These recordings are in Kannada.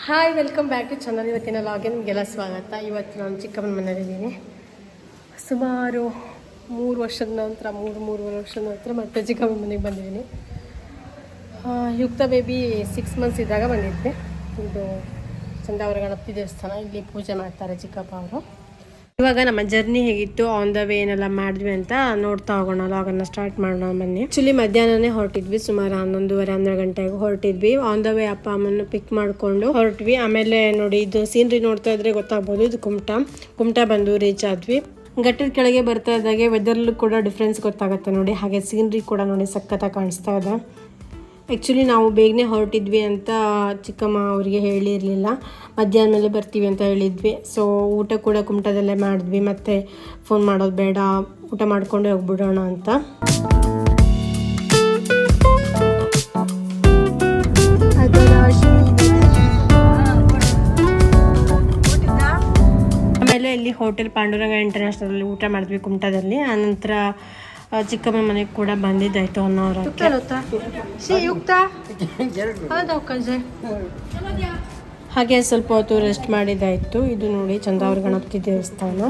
Hi, welcome back to channel. ಇವತ್ತಿನ ಲಾಗ್ಗೆ ನಿಮಗೆಲ್ಲ ಸ್ವಾಗತ. ಇವತ್ತು ನಾನು ಚಿಕ್ಕಮ್ಮನ ಮನೆಯಲ್ಲಿದ್ದೀನಿ. ಸುಮಾರು 3 ವರ್ಷದ ನಂತರ, ಮೂರುವರೆ ವರ್ಷದ ನಂತರ ಮತ್ತೆ ಚಿಕ್ಕಮ್ಮನ ಮನೆಗೆ ಬಂದಿದ್ದೀನಿ. ಯುಕ್ತ ಬೇಬಿ 6 ಮಂತ್ಸ್ ಇದ್ದಾಗ ಬಂದಿದ್ವಿ. ಇದು ಚಂದಾವರ ಗಣಪತಿ ದೇವಸ್ಥಾನ. ಇಲ್ಲಿ ಪೂಜೆ ಮಾಡ್ತಾರೆ ಚಿಕ್ಕಪ್ಪ ಅವರು. ಇವಾಗ ನಮ್ಮ ಜರ್ನಿ ಹೇಗಿತ್ತು, ಆನ್ ದ ವೇ ಏನೆಲ್ಲ ಮಾಡಿದ್ವಿ ಅಂತ ನೋಡ್ತಾ ಹೋಗೋಣ. ಲಾಗನ್ನು ಸ್ಟಾರ್ಟ್ ಮಾಡೋಣ ಬನ್ನಿ. ಆ್ಯಕ್ಚುಲಿ ಮಧ್ಯಾಹ್ನನೇ ಹೊರಟಿದ್ವಿ, ಸುಮಾರು 11:30-12 ಗಂಟೆಗೆ ಹೊರಟಿದ್ವಿ. ಆನ್ ದ ವೇ ಅಪ್ಪ ಅಮ್ಮನ ಪಿಕ್ ಮಾಡಿಕೊಂಡು ಹೊರಟ್ವಿ. ಆಮೇಲೆ ನೋಡಿ, ಇದು ಸೀನ್ರಿ ನೋಡ್ತಾ ಇದ್ರೆ ಗೊತ್ತಾಗ್ಬೋದು, ಇದು ಕುಮಟಾ ಬಂದು ರೀಚ್ ಆದ್ವಿ. ಘಟ್ಟದ ಕೆಳಗೆ ಬರ್ತಾ ಇದ್ದಾಗೆ ವೆದರ್ಲು ಕೂಡ ಡಿಫ್ರೆನ್ಸ್ ಗೊತ್ತಾಗುತ್ತೆ ನೋಡಿ. ಹಾಗೆ ಸೀನ್ರಿ ಕೂಡ ನೋಡಿ ಸಖತ್ತಾಗಿ ಕಾಣಿಸ್ತಾ ಇದೆ. ಆ್ಯಕ್ಚುಲಿ ನಾವು ಬೇಗನೆ ಹೊರಟಿದ್ವಿ ಅಂತ ಚಿಕ್ಕಮ್ಮ ಅವರಿಗೆ ಹೇಳಿರಲಿಲ್ಲ. ಮಧ್ಯಾಹ್ನ ಮೇಲೆ ಬರ್ತೀವಿ ಅಂತ ಹೇಳಿದ್ವಿ. ಸೊ ಊಟ ಕೂಡ ಕುಮಟದಲ್ಲೇ ಮಾಡಿದ್ವಿ. ಮತ್ತು ಫೋನ್ ಮಾಡೋದು ಬೇಡ, ಊಟ ಮಾಡ್ಕೊಂಡೇ ಹೋಗ್ಬಿಡೋಣ ಅಂತ. ಆಮೇಲೆ ಇಲ್ಲಿ ಹೋಟೆಲ್ ಪಾಂಡುರಂಗ ಇಂಟರ್ನ್ಯಾಷನಲ್ ಊಟ ಮಾಡಿದ್ವಿ ಕುಮಟದಲ್ಲಿ. ಆನಂತರ ಚಿಕ್ಕಮ್ಮ ಮನೆಗೆ ಕೂಡ ಬಂದಿದ್ದಾಯ್ತು 1 ಅವರ್. ಹಾಗೆ ಸ್ವಲ್ಪ ಹೊತ್ತು ರೆಸ್ಟ್ ಮಾಡಿದ್ದಾಯಿತು. ಇದು ನೋಡಿ ಚಂದಾವರ ಗಣಪತಿ ದೇವಸ್ಥಾನ.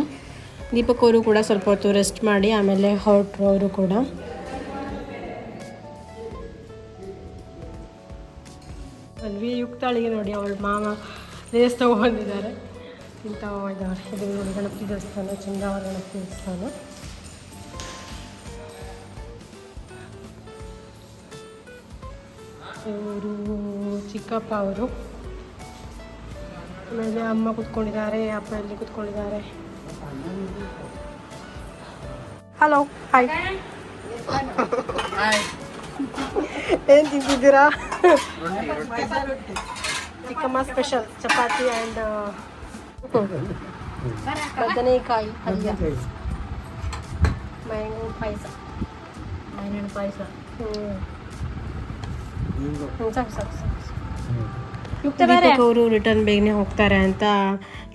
ದೀಪಕ್ ಅವರು ಕೂಡ ಸ್ವಲ್ಪ ಹೊತ್ತು ರೆಸ್ಟ್ ಮಾಡಿ ಆಮೇಲೆ ಹೊರಟರು ಅವರು ಕೂಡ. ಅಲ್ವಿ ಯುಕ್ತಾಳಿಗೆ ನೋಡಿ ಅವಳ ಮಾಮ ರೇಸ್ ತಗೊಂಡಿದ್ದಾರೆ, ಇಂಥವು ಇದ್ದಾರೆ. ಇದು ನೋಡಿ ಗಣಪತಿ ದೇವಸ್ಥಾನ, ಚಂದಾವರ ಗಣಪತಿ ದೇವಸ್ಥಾನ. ಇವರು ಚಿಕ್ಕಪ್ಪ ಅವರು. ಆಮೇಲೆ ಅಮ್ಮ ಕೂತ್ಕೊಂಡಿದ್ದಾರೆ, ಅಪ್ಪ ಇಲ್ಲಿ ಕೂತ್ಕೊಂಡಿದ್ದಾರೆ. Hello, hi. ಏನು ತಿಂತಿದ್ದೀರಾ? ಚಿಕ್ಕಮ್ಮ ಸ್ಪೆಷಲ್ ಚಪಾತಿ ಆ್ಯಂಡ್ ಬದನೆಕಾಯಿ ಪಲ್ಯ, ಮ್ಯಾಂಗೋ ಪಾಯಸ. ದೀಪಕ್ ಅವರು ರಿಟರ್ನ್ ಬೇಗನೆ ಹೋಗ್ತಾರೆ ಅಂತ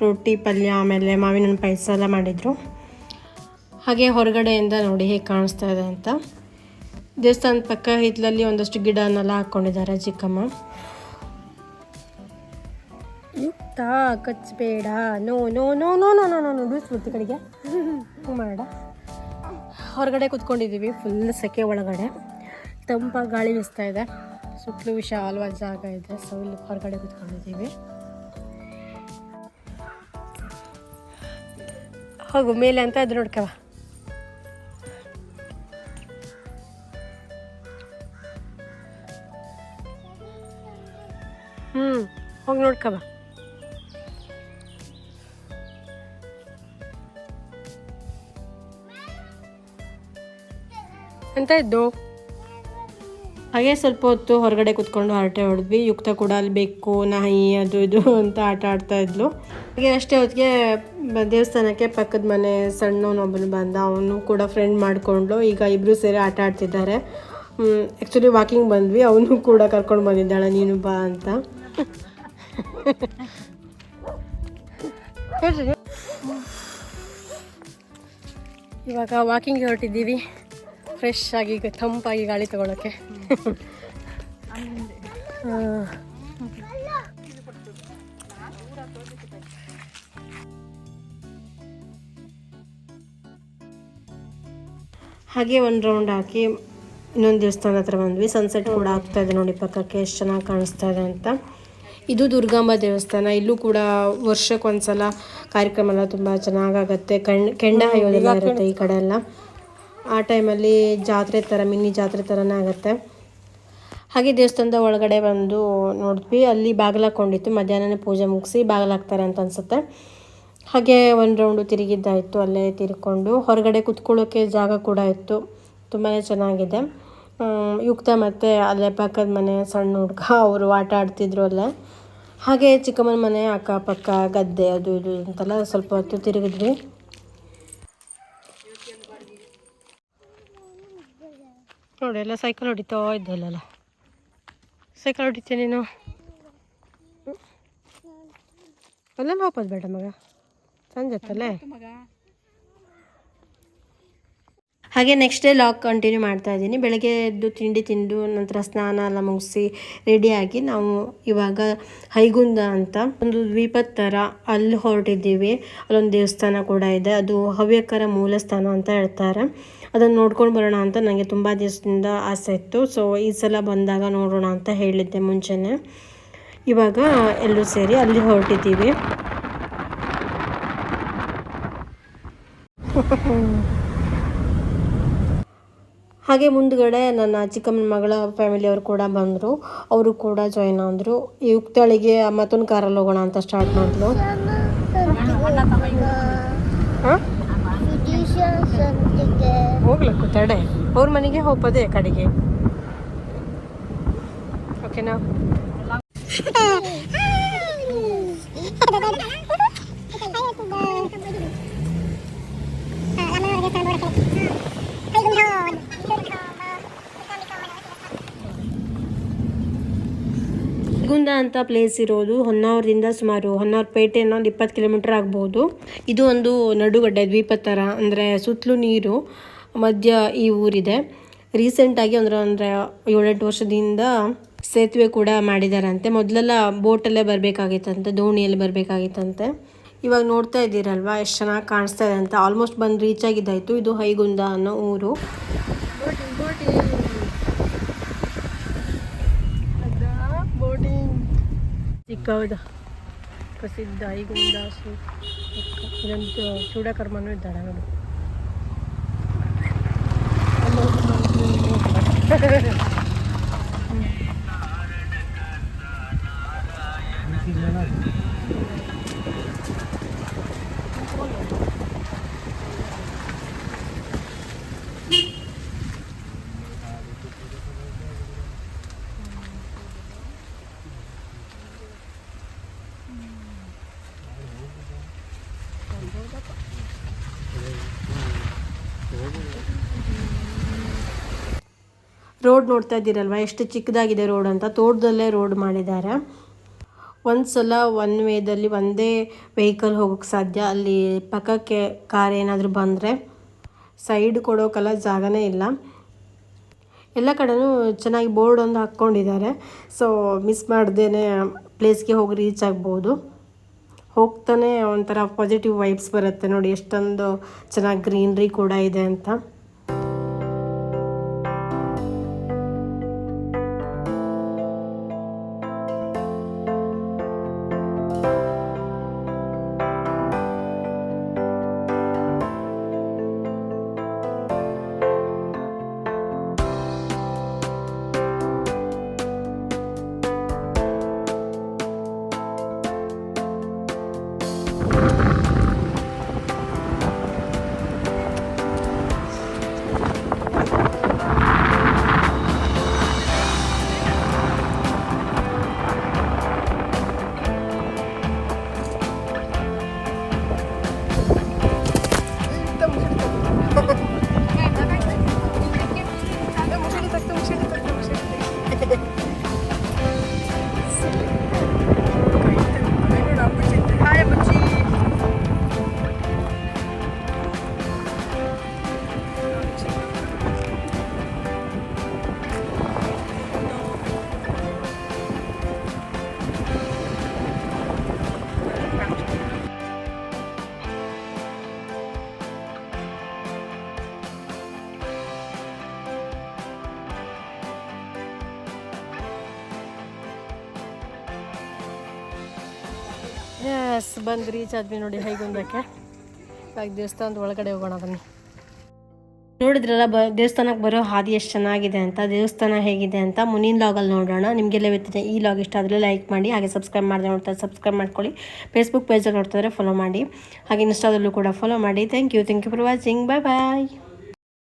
ರೊಟ್ಟಿ, ಪಲ್ಯ, ಆಮೇಲೆ ಮಾವಿನ ಹಣ್ಣು ಪಾಯಸ ಎಲ್ಲ ಮಾಡಿದರು. ಹಾಗೆ ಹೊರಗಡೆಯಿಂದ ನೋಡಿ ಹೇಗೆ ಕಾಣಿಸ್ತಾ ಇದೆ ಅಂತ. ದೇವಸ್ಥಾನದ ಪಕ್ಕ ಹಿತ್ತಲಲ್ಲಿ ಒಂದಷ್ಟು ಗಿಡನೆಲ್ಲ ಹಾಕ್ಕೊಂಡಿದ್ದಾರೆ ಚಿಕ್ಕಮ್ಮ. ಯುಕ್ತ ಕಚ್ಚಬೇಡ, ನೋ ನೋ ನೋ ನೋ ನೋ ನೋ ನೋ ಬಿಡಿಸ್ಬಿಡ್ತಿ ಕಡೆಗೆ ಮಾಡ. ಹೊರಗಡೆ ಕೂತ್ಕೊಂಡಿದ್ದೀವಿ, ಫುಲ್ ಸೆಕೆ ಒಳಗಡೆ. ತಂಪಾಗಿ ಗಾಳಿ ಬೀಸ್ತಾ ಇದೆ, ಸುತ್ತಲೂ ವಿಶಾಲವಾದ ಜಾಗ ಇದೆ. ಸೊ ಇಲ್ಲಿ ಹೊರಗಡೆ ಕೂತ್ಕೊಂಡಿದ್ದೀವಿ. ಹೋಗು ಮೇಲೆ ಅಂತ ಅದು ನೋಡ್ಕವ. ಹೋಗಿ ನೋಡ್ಕವ. ಎಂತ ಇದ್ದು. ಹಾಗೆ ಸ್ವಲ್ಪ ಹೊತ್ತು ಹೊರಗಡೆ ಕೂತ್ಕೊಂಡು ಹರಟೆ ಹೊಡೆದ್ವಿ. ಯುಕ್ತ ಕೂಡ ಅಲ್ಲಿ ಬೆಕ್ಕು, ನಾಯಿ ಅದು ಇದು ಅಂತ ಆಟ ಆಡ್ತಾ ಇದ್ಲು. ಹಾಗೆ ಅಷ್ಟೇ ಹೊತ್ತಿಗೆ ದೇವಸ್ಥಾನಕ್ಕೆ ಪಕ್ಕದ ಮನೆ ಸಣ್ಣವನೊಬ್ಬನು ಬಂದ. ಅವನು ಕೂಡ ಫ್ರೆಂಡ್ ಮಾಡಿಕೊಂಡು ಈಗ ಇಬ್ಬರು ಸೇರಿ ಆಟ ಆಡ್ತಿದ್ದಾರೆ. ಆ್ಯಕ್ಚುಲಿ ವಾಕಿಂಗ್ ಬಂದ್ವಿ, ಅವನು ಕೂಡ ಕರ್ಕೊಂಡು ಬಂದಿದ್ದಾಳೆ, ನೀನು ಬಾ ಅಂತ. ಹೇಳ್ರಿ, ಇವಾಗ ವಾಕಿಂಗ್ಗೆ ಹೊರಟಿದ್ದೀವಿ, ಫ್ರೆಶ್ ಆಗಿ ತಂಪಾಗಿ ಗಾಳಿ ತಗೊಳಕ್ಕೆ. ಹಾಗೆ ಒಂದು ರೌಂಡ್ ಹಾಕಿ ಇನ್ನೊಂದು ದೇವಸ್ಥಾನ ಹತ್ರ ಬಂದ್ವಿ. ಸನ್ಸೆಟ್ ಕೂಡ ಆಗ್ತಾ ಇದೆ ನೋಡಿ ಪಕ್ಕಕ್ಕೆ, ಎಷ್ಟು ಚೆನ್ನಾಗಿ ಕಾಣಿಸ್ತಾ ಇದೆ ಅಂತ. ಇದು ದುರ್ಗಾಂಬ ದೇವಸ್ಥಾನ. ಇಲ್ಲೂ ಕೂಡ ವರ್ಷಕ್ಕೊಂದ್ಸಲ ಕಾರ್ಯಕ್ರಮ ಎಲ್ಲ ತುಂಬ ಚೆನ್ನಾಗಾಗತ್ತೆ. ಕೆಂಡ ಹಾಯೋದೆಲ್ಲ ಇರುತ್ತೆ ಈ ಕಡೆ ಎಲ್ಲ. ಆ ಟೈಮಲ್ಲಿ ಜಾತ್ರೆ ಥರ, ಮಿನಿ ಜಾತ್ರೆ ಥರನೇ ಆಗುತ್ತೆ. ಹಾಗೆ ದೇವಸ್ಥಾನದ ಒಳಗಡೆ ಬಂದು ನೋಡಿದ್ವಿ, ಅಲ್ಲಿ ಬಾಗಿಲಾಕೊಂಡಿತ್ತು. ಮಧ್ಯಾಹ್ನನೇ ಪೂಜೆ ಮುಗಿಸಿ ಬಾಗಿಲಾಕ್ತಾರೆ ಅಂತ ಅನಿಸುತ್ತೆ. ಹಾಗೆ ಒಂದು ರೌಂಡು ತಿರುಗಿದ್ದಾಯಿತು. ಅಲ್ಲೇ ತಿರ್ಕೊಂಡು ಹೊರಗಡೆ ಕುತ್ಕೊಳ್ಳೋಕ್ಕೆ ಜಾಗ ಕೂಡ ಇತ್ತು, ತುಂಬಾ ಚೆನ್ನಾಗಿದೆ. ಯುಕ್ತ ಮತ್ತು ಅಲ್ಲೇ ಪಕ್ಕದ ಮನೆ ಸಣ್ಣ ಹುಡುಗ ಅವರು ಆಟ ಆಡ್ತಿದ್ರು ಅಲ್ಲೇ. ಹಾಗೆ ಚಿಕ್ಕಮ್ಮನ ಮನೆ ಅಕ್ಕಪಕ್ಕ ಗದ್ದೆ ಅದು ಇದು ಅಂತೆಲ್ಲ ಸ್ವಲ್ಪ ಹೊತ್ತು ತಿರುಗಿದ್ವಿ. ನೋಡಿ ಎಲ್ಲ ಸೈಕಲ್ ಹೊಡಿತಾ ಇದ್ದಲ್ಲ. ಸೈಕಲ್ ಹೊಡಿತೀಯ ನೀನು? ಅಲ್ಲೆಲ್ಲ ಹೋಗೋದು ಬೇಡ ಮಗ, ಸಂಜೆ ಹೊತ್ತಲ್ಲೇ. ಹಾಗೆ ನೆಕ್ಸ್ಟ್ ಡೇ ಲಾಗ್ ಕಂಟಿನ್ಯೂ ಮಾಡ್ತಾ ಇದ್ದೀನಿ. ಬೆಳಗ್ಗೆ ಎದ್ದು ತಿಂಡಿ ತಿಂದು ನಂತರ ಸ್ನಾನ ಎಲ್ಲ ಮುಗಿಸಿ ರೆಡಿಯಾಗಿ ನಾವು ಇವಾಗ ಹೈಗುಂದ ಅಂತ ಒಂದು ದ್ವೀಪದ ಥರ ಅಲ್ಲಿ ಹೊರಟಿದ್ದೀವಿ. ಅಲ್ಲೊಂದು ದೇವಸ್ಥಾನ ಕೂಡ ಇದೆ, ಅದು ಹವ್ಯಕರ ಮೂಲಸ್ಥಾನ ಅಂತ ಹೇಳ್ತಾರೆ. ಅದನ್ನು ನೋಡ್ಕೊಂಡು ಬರೋಣ ಅಂತ ನನಗೆ ತುಂಬ ದಿವಸದಿಂದ ಆಸೆ ಇತ್ತು. ಸೊ ಈ ಸಲ ಬಂದಾಗ ನೋಡೋಣ ಅಂತ ಹೇಳಿದ್ದೆ ಮುಂಚೆನೇ. ಇವಾಗ ಎಲ್ಲರೂ ಸೇರಿ ಅಲ್ಲಿ ಹೊರಟಿದ್ದೀವಿ. ಹಾಗೆ ಮುಂದ್ಗಡೆ ನನ್ನ ಚಿಕ್ಕಮ್ಮನ ಮಗಳ ಫ್ಯಾಮಿಲಿಯವರು ಕೂಡ ಬಂದರು, ಅವರು ಕೂಡ ಜಾಯ್ನ್ ಆದರು. ಯುಕ್ತಳಿಗೆ ಮತ್ತೊಂದು ಕಾರಲ್ಲಿ ಹೋಗೋಣ ಅಂತ ಸ್ಟಾರ್ಟ್ ಮಾಡಿದ್ರು. ಹೋಗ್ಲಿಕ್ಕೆ ತಡೆ, ಅವ್ರ ಮನೆಗೆ ಹೋಗೋದೇ ಕಡೆಗೆ. ಓಕೆನಾ? ಹೈಗುಂದ ಅಂತ ಪ್ಲೇಸ್ ಇರೋದು ಹೊನ್ನಾವರದಿಂದ ಸುಮಾರು ಹೊನ್ನಾವರಪೇಟೆ ಒಂದು 20 ಕಿಲೋಮೀಟರ್ ಆಗ್ಬೋದು. ಇದು ಒಂದು ನಡುಗಡ್ಡೆ ದ್ವೀಪ ಥರ, ಅಂದರೆ ಸುತ್ತಲೂ ನೀರು, ಮಧ್ಯ ಈ ಊರಿದೆ. ರೀಸೆಂಟಾಗಿ ಅಂದರೆ 7-8 ವರ್ಷದಿಂದ ಸೇತುವೆ ಕೂಡ ಮಾಡಿದಾರಂತೆ. ಮೊದಲೆಲ್ಲ ಬೋಟಲ್ಲೇ ಬರಬೇಕಾಗಿತ್ತಂತೆ, ದೋಣಿಯಲ್ಲಿ ಬರಬೇಕಾಗಿತ್ತಂತೆ. ಇವಾಗ ನೋಡ್ತಾ ಇದ್ದೀರಲ್ವಾ ಎಷ್ಟು ಚೆನ್ನಾಗಿ ಕಾಣಿಸ್ತಾ ಇದೆ ಅಂತ. ಆಲ್ಮೋಸ್ಟ್ ಬಂದು ರೀಚ್ ಆಗಿದ್ದಾಯಿತು. ಇದು ಹೈಗುಂದ ಅನ್ನೋ ಊರು. ಚಿಕ್ಕದ ಪ್ರಸಿದ್ಧ ಹೈಗುಂದ ಇದೊಂದು ಚೂಡಕರ್ಮನೂ ಇದ್ದಾಳೆ ನೋಡಿ. ರೋಡ್ ನೋಡ್ತಾ ಇದ್ದೀರಲ್ವ ಎಷ್ಟು ಚಿಕ್ಕದಾಗಿದೆ ರೋಡ್ ಅಂತ. ತೋಟದಲ್ಲೇ ರೋಡ್ ಮಾಡಿದ್ದಾರೆ. ಒಂದು ಸಲ ಒನ್ ವೇದಲ್ಲಿ ಒಂದೇ ವೆಹಿಕಲ್ ಹೋಗೋಕ್ಕೆ ಸಾಧ್ಯ. ಅಲ್ಲಿ ಪಕ್ಕಕ್ಕೆ ಕಾರ್ ಏನಾದರೂ ಬಂದರೆ ಸೈಡ್ ಕೊಡೋಕ್ಕೆಲ್ಲ ಜಾಗನೇ ಇಲ್ಲ. ಎಲ್ಲ ಕಡೆನೂ ಚೆನ್ನಾಗಿ ಬೋರ್ಡ್ ಒಂದು ಹಾಕ್ಕೊಂಡಿದ್ದಾರೆ. ಸೊ ಮಿಸ್ ಮಾಡ್ದೇ ಪ್ಲೇಸ್ಗೆ ಹೋಗಿ ರೀಚ್ ಆಗ್ಬೋದು. ಹೋಗ್ತಾನೆ ಒಂಥರ ಪಾಸಿಟಿವ್ ವೈಬ್ಸ್ ಬರುತ್ತೆ ನೋಡಿ, ಎಷ್ಟೊಂದು ಚೆನ್ನಾಗಿ ಗ್ರೀನ್ರಿ ಕೂಡ ಇದೆ ಅಂತ. ಎಸ್ ಬಂದು ರೀಚ್ ಆದ್ವಿ ನೋಡಿ ಹೈಗುಂದಕ್ಕೆ. ಇವಾಗ ದೇವಸ್ಥಾನದ ಒಳಗಡೆ ಹೋಗೋಣ ಬನ್ನಿ. ನೋಡಿದ್ರಲ್ಲ ದೇವಸ್ಥಾನಕ್ಕೆ ಬರೋ ಹಾದಿ ಎಷ್ಟು ಚೆನ್ನಾಗಿದೆ ಅಂತ. ದೇವಸ್ಥಾನ ಹೇಗಿದೆ ಅಂತ ಮುಂದಿನ ಲಾಗಲ್ಲಿ ನೋಡೋಣ. ನಿಮಗೆಲ್ಲ ಗೊತ್ತಿದೆ. ಈ ಲಾಗ್ ಇಷ್ಟ ಆದರೆ ಲೈಕ್ ಮಾಡಿ, ಹಾಗೆ ಸಬ್ಸ್ಕ್ರೈಬ್ ಮಾಡಿದ್ರೆ ನೋಡ್ತಾರೆ ಸಬ್ಸ್ಕ್ರೈಬ್ ಮಾಡ್ಕೊಳ್ಳಿ. ಫೇಸ್ಬುಕ್ ಪೇಜಲ್ಲಿ ನೋಡ್ತಾಯಿದ್ರೆ ಫಾಲೋ ಮಾಡಿ, ಹಾಗೆ ಇನ್ಸ್ಟಾದಲ್ಲೂ ಕೂಡ ಫಾಲೋ ಮಾಡಿ. Thank you for watching. Bye bye.